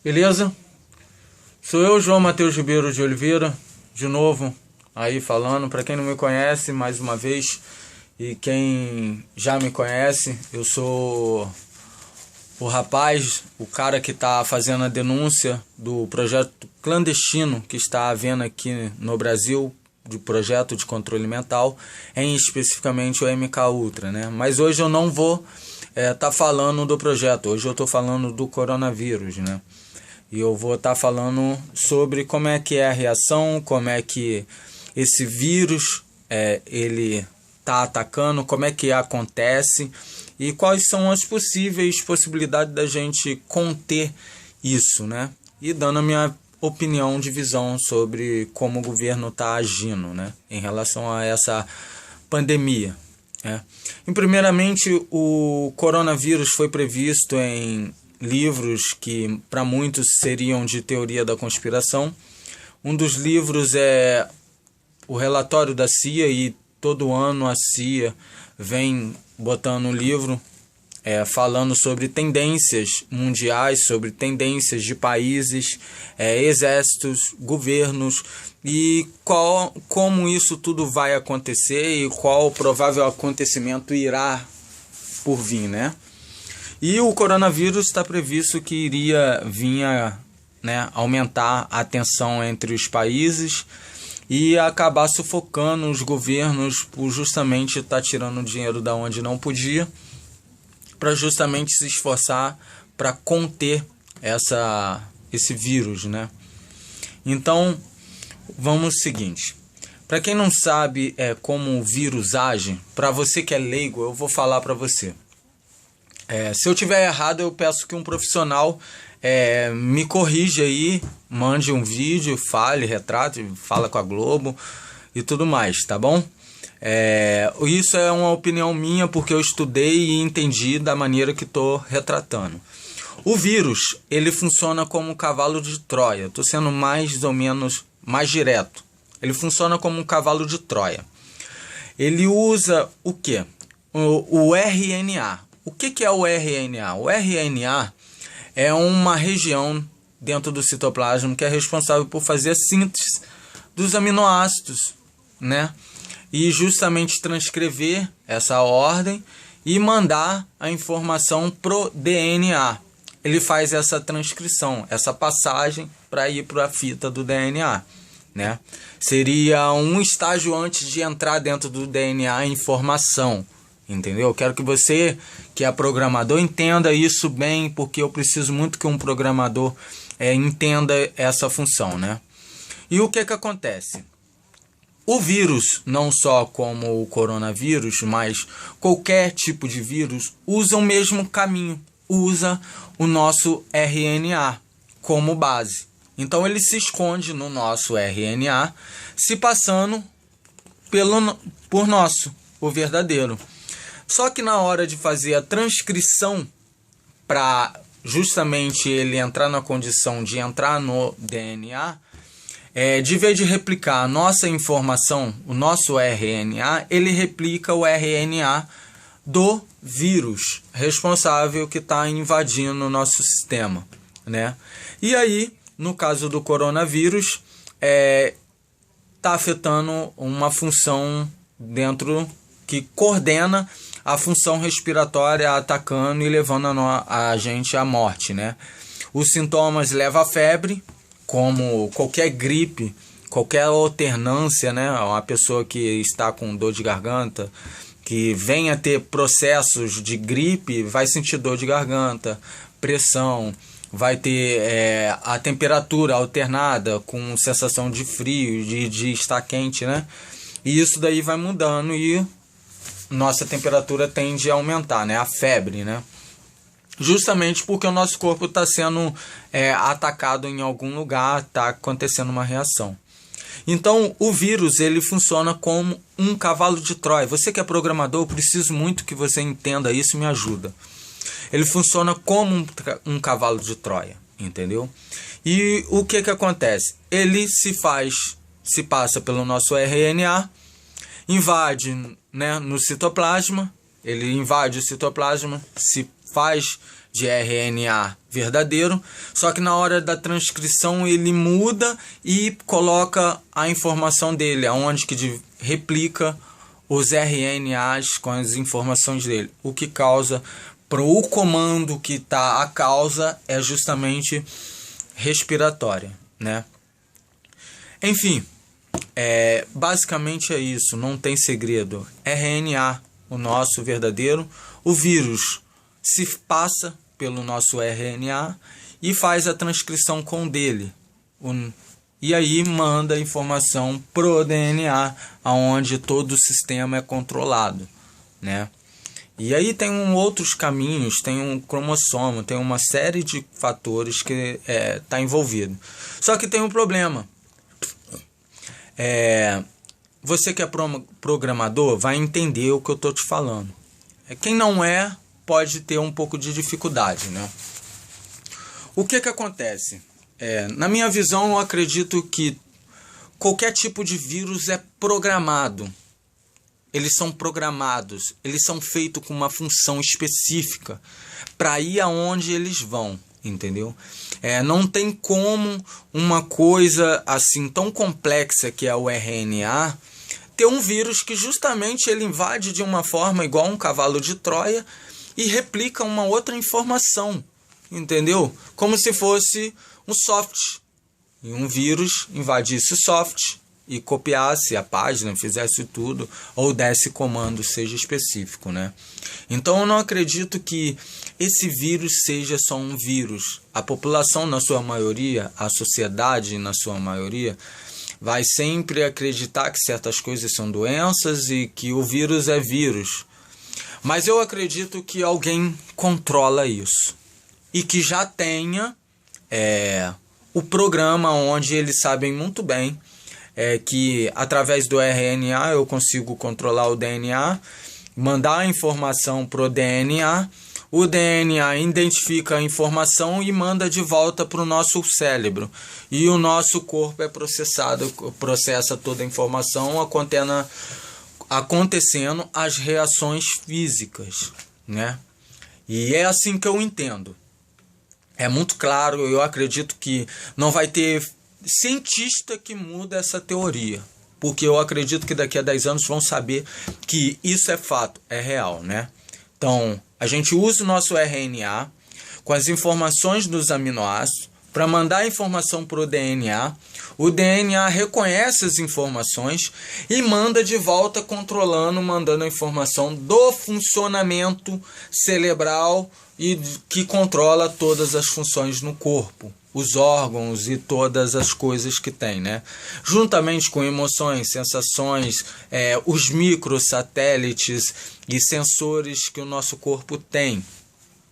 Beleza? Sou eu, João Matheus Ribeiro de Oliveira, de novo aí falando. Para quem não me conhece, mais uma vez, e quem já me conhece, eu sou o rapaz, o cara que está fazendo a denúncia do projeto clandestino que está havendo aqui no Brasil, de projeto de controle mental, em especificamente o MK Ultra, né? Mas hoje eu não vou tá falando do projeto, hoje eu estou falando do coronavírus, né? E eu vou estar falando sobre como é que é a reação, como é que esse vírus ele está atacando, como é que acontece e quais são as possíveis possibilidades da gente conter isso, né? E dando a minha opinião de visão sobre como o governo está agindo, né, em relação a essa pandemia. E primeiramente, o coronavírus foi previsto em livros que para muitos seriam de teoria da conspiração. Um dos livros é o relatório da CIA, e todo ano a CIA vem botando um livro falando sobre tendências mundiais, sobre tendências de países, exércitos, governos, e como isso tudo vai acontecer e qual o provável acontecimento irá por vir, né? E o coronavírus está previsto que iria vir a aumentar a tensão entre os países e acabar sufocando os governos por justamente estar tirando dinheiro da onde não podia, para justamente se esforçar para conter esse vírus, né? Então, vamos ao seguinte. Para quem não sabe como o vírus age, para você que é leigo, eu vou falar para você. Se eu tiver errado, eu peço que um profissional me corrija aí, mande um vídeo, fale, retrate, fala com a Globo e tudo mais, tá bom? Isso é uma opinião minha, porque eu estudei e entendi da maneira que estou retratando. O vírus, ele funciona como um cavalo de Troia. Estou sendo mais ou menos mais direto. Ele funciona como um cavalo de Troia. Ele usa o quê? O RNA. O que é o RNA? O RNA é uma região dentro do citoplasma que é responsável por fazer a síntese dos aminoácidos, né? E justamente transcrever essa ordem e mandar a informação pro DNA. Ele faz essa transcrição, essa passagem para ir para a fita do DNA, né? Seria um estágio antes de entrar dentro do DNA a informação, entendeu? Eu quero que você, que é programador, entenda isso bem, porque eu preciso muito que um programador entenda essa função, né? E o que acontece? O vírus, não só como o coronavírus, mas qualquer tipo de vírus, usa o mesmo caminho, usa o nosso RNA como base. Então ele se esconde no nosso RNA, se passando por o verdadeiro. Só que na hora de fazer a transcrição, para justamente ele entrar na condição de entrar no DNA, de vez de replicar a nossa informação, o nosso RNA, ele replica o RNA do vírus responsável que está invadindo o nosso sistema, né? E aí, no caso do coronavírus, está afetando uma função dentro que coordena a função respiratória, atacando e levando a gente à morte, né? Os sintomas levam a febre, como qualquer gripe, qualquer alternância, né? Uma pessoa que está com dor de garganta, que venha ter processos de gripe, vai sentir dor de garganta, pressão, vai ter a temperatura alternada com sensação de frio, de estar quente, né? E isso daí vai mudando e nossa temperatura tende a aumentar, né? A febre, né? Justamente porque o nosso corpo está sendo atacado em algum lugar, está acontecendo uma reação. Então, o vírus ele funciona como um cavalo de Troia. Você que é programador, eu preciso muito que você entenda isso e me ajuda. Ele funciona como um cavalo de Troia, entendeu? E o que acontece? Ele se passa pelo nosso RNA, invade, né, no citoplasma, ele invade o citoplasma, se faz de RNA verdadeiro, só que na hora da transcrição ele muda e coloca a informação dele, aonde que replica os RNAs com as informações dele. O que causa, para o comando que está a causa, é justamente respiratória, né? Enfim, basicamente é isso, não tem segredo. RNA, o nosso verdadeiro, o vírus se passa pelo nosso RNA e faz a transcrição com o dele. E aí manda a informação pro DNA, aonde todo o sistema é controlado, né? E aí tem outros caminhos, tem um cromossomo, tem uma série de fatores que está envolvido. Só que tem um problema. Você que é programador vai entender o que eu estou te falando. Quem não é, pode ter um pouco de dificuldade, né? O que acontece? Na minha visão, eu acredito que qualquer tipo de vírus é programado. Eles são programados, eles são feitos com uma função específica para ir aonde eles vão, entendeu? Não tem como uma coisa assim tão complexa que é o RNA ter um vírus que justamente ele invade de uma forma igual um cavalo de Troia e replica uma outra informação, entendeu? Como se fosse um software. E um vírus invadisse o software e copiasse a página, fizesse tudo, ou desse comando, seja específico, né? Então eu não acredito que esse vírus seja só um vírus. A população, na sua maioria, a sociedade, na sua maioria, vai sempre acreditar que certas coisas são doenças e que o vírus é vírus. Mas eu acredito que alguém controla isso. E que já tenha o programa onde eles sabem muito bem que através do RNA eu consigo controlar o DNA, mandar a informação para o DNA identifica a informação e manda de volta para o nosso cérebro. E o nosso corpo processa toda a informação, acontecendo as reações físicas, né? E é assim que eu entendo. É muito claro, eu acredito que não vai ter cientista que muda essa teoria, porque eu acredito que daqui a 10 anos vão saber que isso é fato, é real, né? Então, a gente usa o nosso RNA com as informações dos aminoácidos para mandar a informação para o DNA. O DNA reconhece as informações e manda de volta mandando a informação do funcionamento cerebral e que controla todas as funções no corpo, os órgãos e todas as coisas que tem, né? Juntamente com emoções, sensações, os microsatélites e sensores que o nosso corpo tem,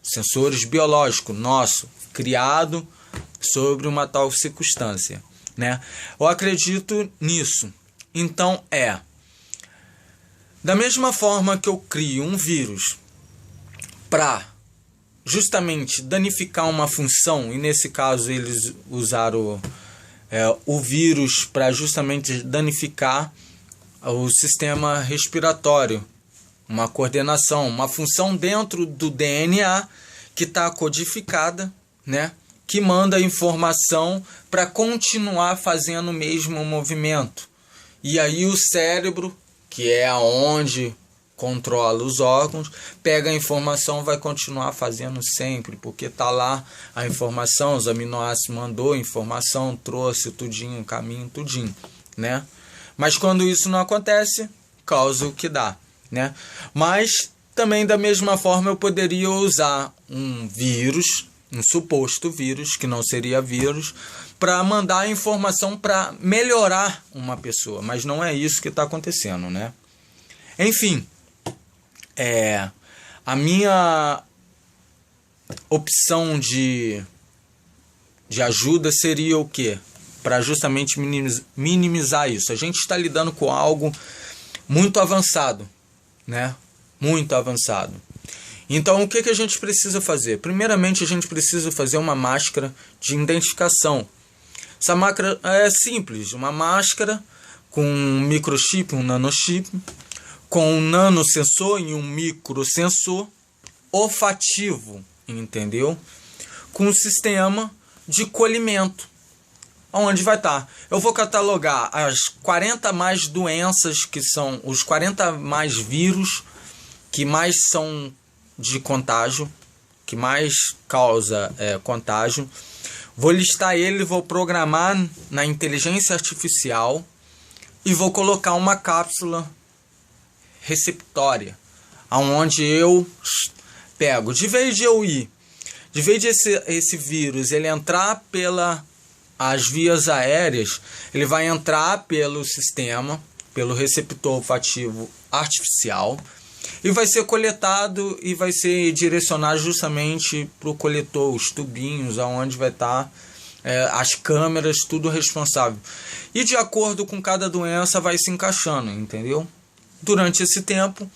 sensores biológicos nosso, criado sobre uma tal circunstância, né? Eu acredito nisso. Então da mesma forma que eu crio um vírus para justamente danificar uma função, e nesse caso eles usaram o vírus para justamente danificar o sistema respiratório, uma coordenação, uma função dentro do DNA que está codificada, né? Que manda informação para continuar fazendo o mesmo movimento. E aí o cérebro, que é aonde controla os órgãos, pega a informação, vai continuar fazendo sempre, porque está lá a informação, os aminoácidos mandou a informação, trouxe tudinho, o caminho, tudinho, né? Mas quando isso não acontece, causa o que dá, né? Mas também da mesma forma eu poderia usar um vírus, um suposto vírus, que não seria vírus, para mandar a informação para melhorar uma pessoa, mas não é isso que está acontecendo, né? Enfim, a minha opção de ajuda seria o quê? Para justamente minimizar isso. A gente está lidando com algo muito avançado, né? Muito avançado. Então, o que a gente precisa fazer? Primeiramente, a gente precisa fazer uma máscara de identificação. Essa máscara é simples, uma máscara com um microchip, um nanochip, com um nanosensor e um microsensor olfativo. entendeu? Com um sistema de colhimento. Onde vai estar? Eu vou catalogar as 40 mais doenças, que são os 40 mais vírus, que mais são de contágio, que mais causa contágio. Vou listar ele, vou programar na inteligência artificial e vou colocar uma cápsula receptória, aonde eu pego, de vez de esse vírus ele entrar as vias aéreas, ele vai entrar pelo sistema, pelo receptor olfativo artificial, e vai ser coletado e vai ser direcionado justamente para o coletor, os tubinhos, aonde vai estar as câmeras, tudo responsável. E de acordo com cada doença vai se encaixando, entendeu? Durante esse tempo,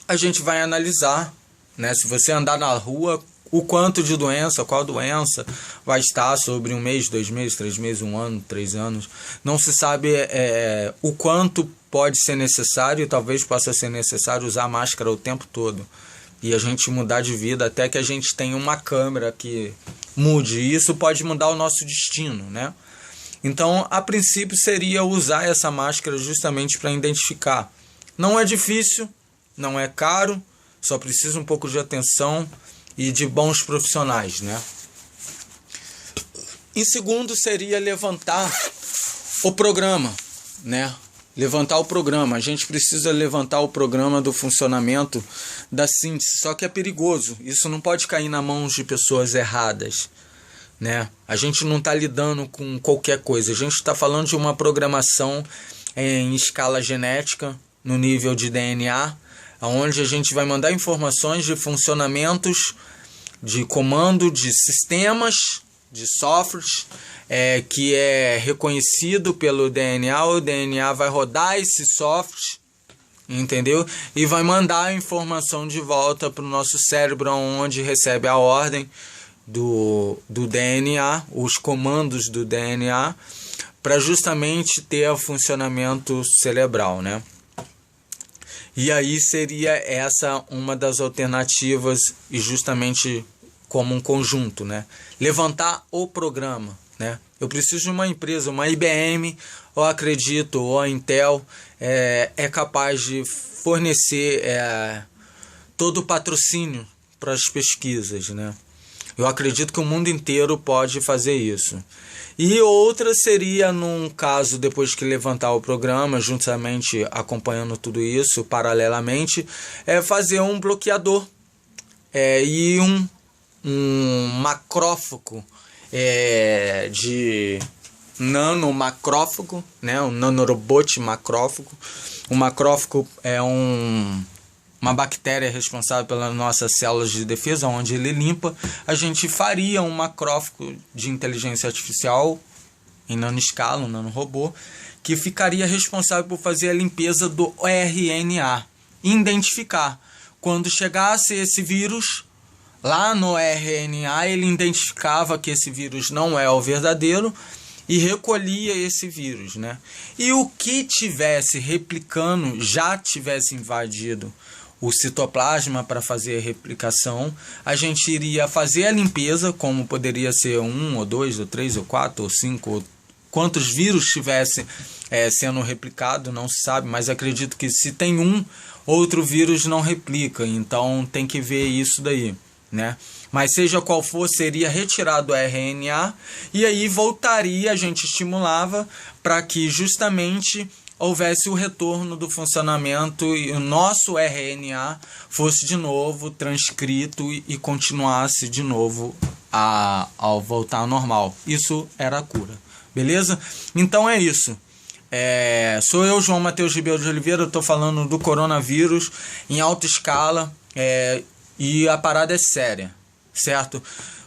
a gente vai analisar, né? Se você andar na rua, o quanto de doença, qual doença vai estar sobre 1 mês, 2 meses, 3 meses, 1 ano, 3 anos. Não se sabe o quanto pode ser necessário, e talvez possa ser necessário usar máscara o tempo todo. E a gente mudar de vida até que a gente tenha uma câmera que mude. E isso pode mudar o nosso destino, né? Então, a princípio, seria usar essa máscara justamente para identificar. Não é difícil, não é caro, só precisa um pouco de atenção e de bons profissionais, né? Em segundo, seria levantar o programa, né? Levantar o programa. A gente precisa levantar o programa do funcionamento da síntese, só que é perigoso. Isso não pode cair na mão de pessoas erradas, né? A gente não está lidando com qualquer coisa. A gente está falando de uma programação em escala genética, no nível de DNA, onde a gente vai mandar informações de funcionamentos, de comando, de sistemas, de softwares, que é reconhecido pelo DNA. O DNA vai rodar esse software, entendeu? E vai mandar a informação de volta para o nosso cérebro, onde recebe a ordem do DNA, os comandos do DNA, para justamente ter o funcionamento cerebral, né? E aí seria essa uma das alternativas, e justamente como um conjunto, né? Levantar o programa, né? Eu preciso de uma empresa, uma IBM, ou acredito, ou a Intel é capaz de fornecer todo o patrocínio para as pesquisas, né? Eu acredito que o mundo inteiro pode fazer isso. E outra seria, num caso, depois que levantar o programa, juntamente acompanhando tudo isso, paralelamente, fazer um bloqueador e um macrófago de nanomacrófago, né? Um nanorobot macrófago. O macrófago é uma bactéria responsável pelas nossas células de defesa, onde ele limpa. A gente faria um macrófago de inteligência artificial em nanoescala, um nanorobô, que ficaria responsável por fazer a limpeza do RNA e identificar. Quando chegasse esse vírus, lá no RNA, ele identificava que esse vírus não é o verdadeiro e recolhia esse vírus, né? E o que tivesse replicando, já tivesse invadido o citoplasma para fazer a replicação, a gente iria fazer a limpeza, como poderia ser 1, ou 2, ou 3, ou 4, ou 5, ou quantos vírus tivessem sendo replicado, não se sabe, mas acredito que se tem um, outro vírus não replica, então tem que ver isso daí, né? Mas seja qual for, seria retirado o RNA e aí voltaria, a gente estimulava para que justamente houvesse o retorno do funcionamento e o nosso RNA fosse de novo transcrito e continuasse de novo ao voltar ao normal. Isso era a cura. Beleza? Então é isso. Sou eu, João Matheus Ribeiro de Oliveira, estou falando do coronavírus em alta escala e a parada é séria, certo?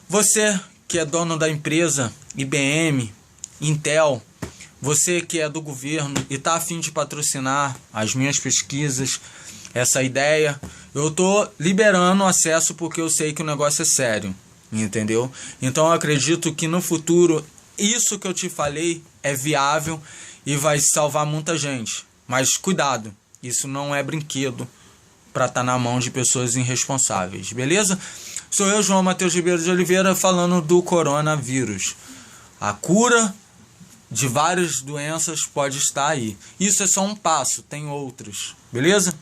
Você que é dono da empresa IBM, Intel, você que é do governo e está a fim de patrocinar as minhas pesquisas, essa ideia, eu estou liberando acesso porque eu sei que o negócio é sério, entendeu? Então eu acredito que no futuro isso que eu te falei é viável e vai salvar muita gente. Mas cuidado, isso não é brinquedo para estar na mão de pessoas irresponsáveis, beleza? Sou eu, João Matheus Ribeiro de Oliveira, falando do coronavírus. A cura de várias doenças pode estar aí. Isso é só um passo, tem outros. Beleza?